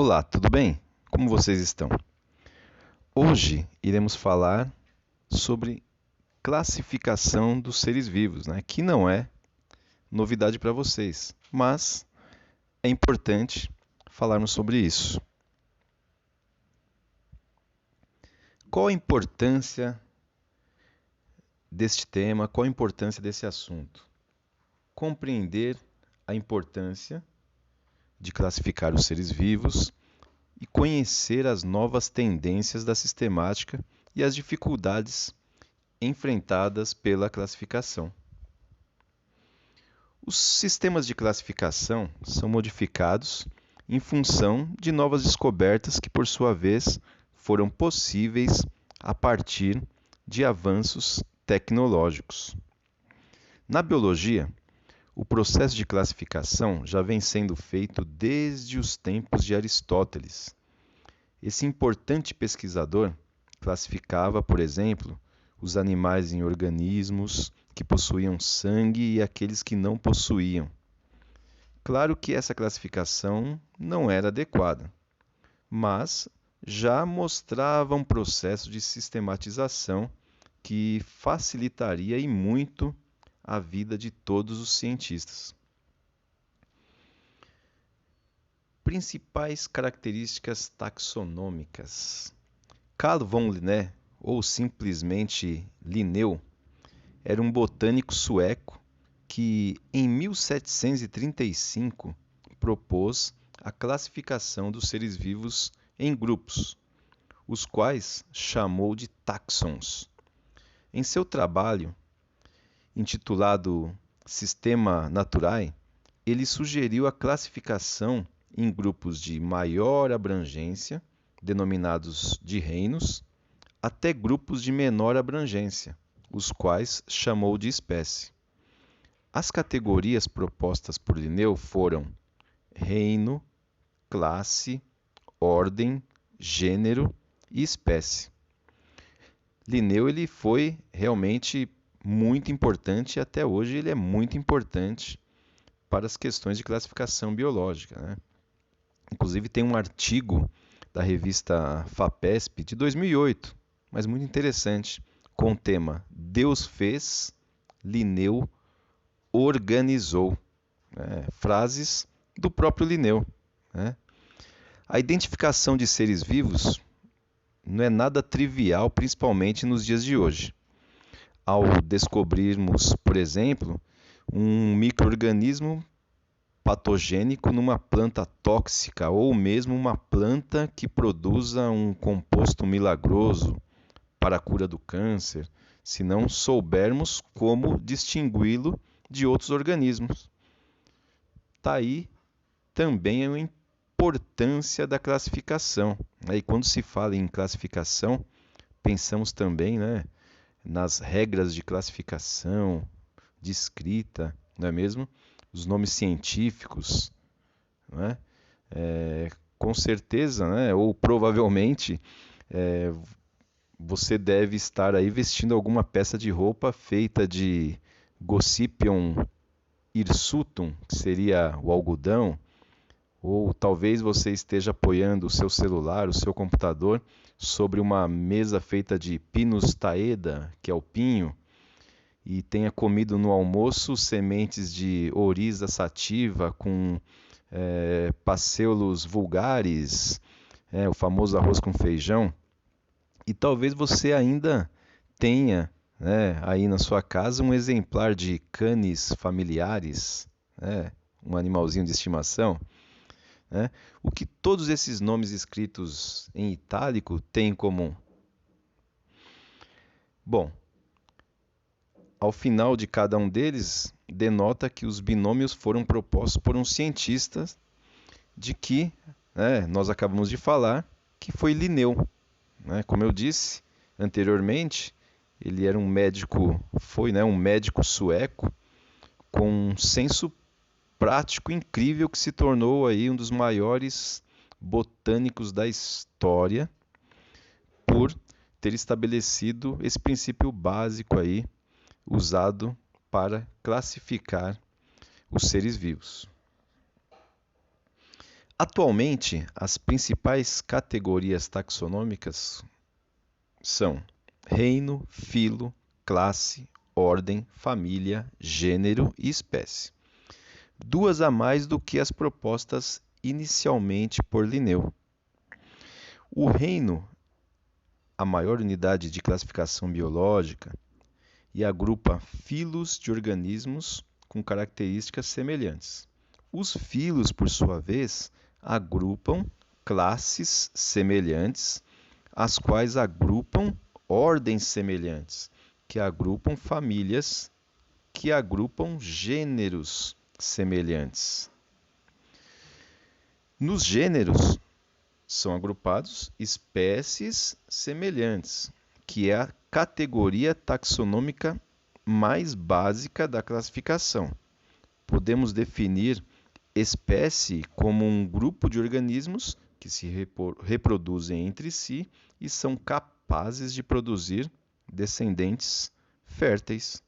Olá, tudo bem? Como vocês estão? Hoje iremos falar sobre classificação dos seres vivos, né? Que não é novidade para vocês, mas é importante falarmos sobre isso. Qual a importância deste tema? Qual a importância desse assunto? Compreender a importância de classificar os seres vivos e conhecer as novas tendências da sistemática e as dificuldades enfrentadas pela classificação. Os sistemas de classificação são modificados em função de novas descobertas que, por sua vez, foram possíveis a partir de avanços tecnológicos. Na biologia, o processo de classificação já vem sendo feito desde os tempos de Aristóteles. Esse importante pesquisador classificava, por exemplo, os animais em organismos que possuíam sangue e aqueles que não possuíam. Claro que essa classificação não era adequada, mas já mostrava um processo de sistematização que facilitaria e muito a vida de todos os cientistas. Principais características taxonômicas. Carl von Linné, ou simplesmente Linneu, era um botânico sueco que, em 1735, propôs a classificação dos seres vivos em grupos, os quais chamou de taxons. Em seu trabalho, intitulado Systema Naturae, ele sugeriu a classificação em grupos de maior abrangência, denominados de reinos, até grupos de menor abrangência, os quais chamou de espécie. As categorias propostas por Linneu foram reino, classe, ordem, gênero e espécie. Linneu ele foi realmente muito importante e até hoje ele é muito importante para as questões de classificação biológica, né? Inclusive tem um artigo da revista FAPESP de 2008, mas muito interessante, com o tema Deus fez, Linneu organizou. Frases do próprio Linneu. Né? A identificação de seres vivos não é nada trivial, principalmente nos dias de hoje. Ao descobrirmos, por exemplo, um micro-organismo patogênico numa planta tóxica ou mesmo uma planta que produza um composto milagroso para a cura do câncer, se não soubermos como distingui-lo de outros organismos. Está aí também a importância da classificação. E quando se fala em classificação, pensamos também, né, nas regras de classificação, de escrita, não é mesmo? Os nomes científicos, não é? Com certeza, né, ou provavelmente, você deve estar aí vestindo alguma peça de roupa feita de Gossypium hirsutum, que seria o algodão, ou talvez você esteja apoiando o seu celular, o seu computador, sobre uma mesa feita de Pinus taeda, que é o pinho, e tenha comido no almoço sementes de Oryza sativa com Paceulos vulgaris, o famoso arroz com feijão. E talvez você ainda tenha, né, aí na sua casa um exemplar de Canis familiaris, né, um animalzinho de estimação. Né? O que todos esses nomes escritos em itálico têm em comum? Bom, ao final de cada um deles, denota que os binômios foram propostos por um cientista de que, nós acabamos de falar, que foi Linneu. Como eu disse anteriormente, ele era um médico, um médico sueco com um senso prático incrível que se tornou aí um dos maiores botânicos da história por ter estabelecido esse princípio básico aí usado para classificar os seres vivos. Atualmente, as principais categorias taxonômicas são reino, filo, classe, ordem, família, gênero e espécie. Duas a mais do que as propostas inicialmente por Linneu. O reino, a maior unidade de classificação biológica, e agrupa filos de organismos com características semelhantes. Os filos, por sua vez, agrupam classes semelhantes, as quais agrupam ordens semelhantes, que agrupam famílias, que agrupam gêneros semelhantes. Nos gêneros são agrupados espécies semelhantes, que é a categoria taxonômica mais básica da classificação. Podemos definir espécie como um grupo de organismos que se reproduzem entre si e são capazes de produzir descendentes férteis.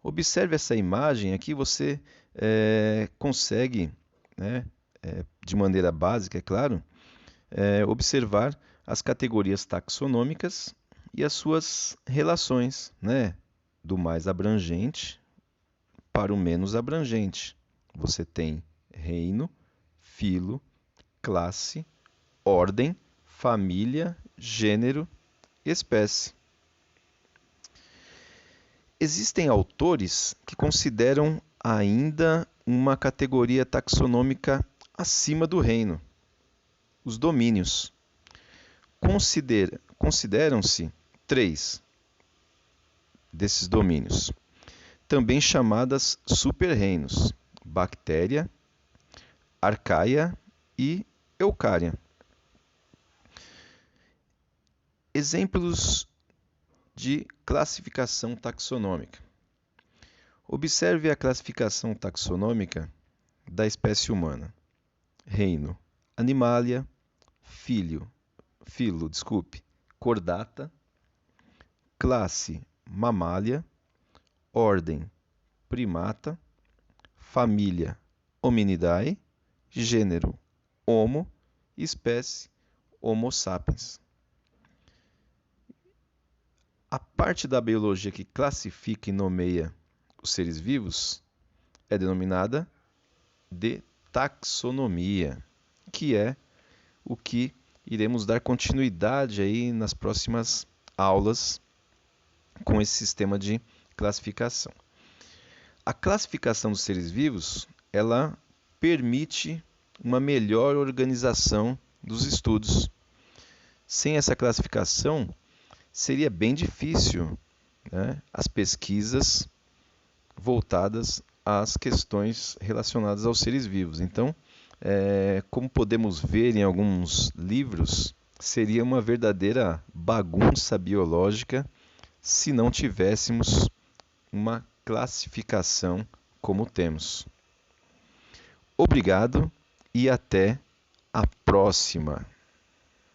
Observe essa imagem aqui, você consegue, de maneira básica, é claro, observar as categorias taxonômicas e as suas relações, do mais abrangente para o menos abrangente. Você tem reino, filo, classe, ordem, família, gênero, espécie. Existem autores que consideram ainda uma categoria taxonômica acima do reino, os domínios. Consideram-se 3 desses domínios, também chamadas super-reinos: bactéria, arcaia e eucária. Exemplos de classificação taxonômica. Observe a classificação taxonômica da espécie humana. Reino: Animalia, filo, Chordata, classe: Mammalia, ordem: Primata, família: Hominidae, gênero: Homo, espécie: Homo sapiens. A parte da biologia que classifica e nomeia os seres vivos é denominada de taxonomia, que é o que iremos dar continuidade aí nas próximas aulas com esse sistema de classificação. A classificação dos seres vivos, ela permite uma melhor organização dos estudos. Sem essa classificação, seria bem difícil, as pesquisas voltadas às questões relacionadas aos seres vivos. Então, como podemos ver em alguns livros, seria uma verdadeira bagunça biológica se não tivéssemos uma classificação como temos. Obrigado e até a próxima!